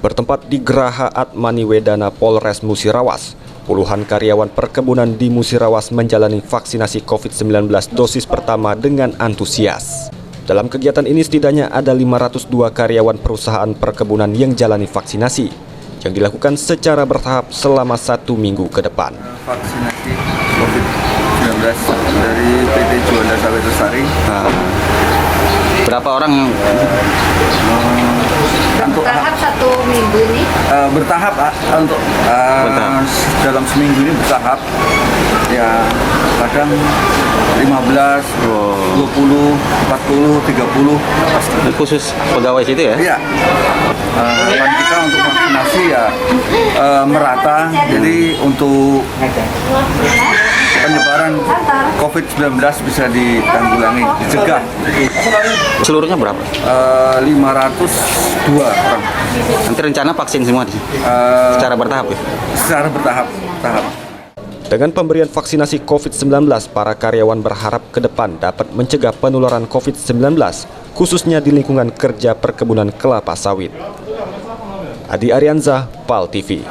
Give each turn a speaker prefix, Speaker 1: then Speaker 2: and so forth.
Speaker 1: Bertempat di Geraha Atmaniwedana Polres Musirawas, puluhan karyawan perkebunan di Musirawas menjalani vaksinasi COVID-19 dosis pertama dengan antusias. Dalam kegiatan ini setidaknya ada 502 karyawan perusahaan perkebunan yang jalani vaksinasi, yang dilakukan secara bertahap selama 1 minggu ke depan.
Speaker 2: Vaksinasi COVID-19 dari PT Juanda Sawit Lestari.
Speaker 3: Berapa orang?
Speaker 4: Bertahap 1 minggu ini?
Speaker 2: Bertahap untuk dalam seminggu ini bertahap. Ya, kadang 15, 20, 40, 30.
Speaker 3: Khusus pegawai situ ya?
Speaker 2: Iya. Harapan kita untuk vaksinasi ya merata. Jadi untuk penyebaran COVID-19 bisa ditanggulangi, dicegah.
Speaker 3: Seluruhnya berapa?
Speaker 2: 502 orang.
Speaker 3: Nanti rencana vaksin semua di sini? Secara bertahap ya?
Speaker 2: Secara bertahap.
Speaker 1: Dengan pemberian vaksinasi COVID-19, para karyawan berharap ke depan dapat mencegah penularan COVID-19, khususnya di lingkungan kerja perkebunan kelapa sawit. Adi Arianza, PAL TV.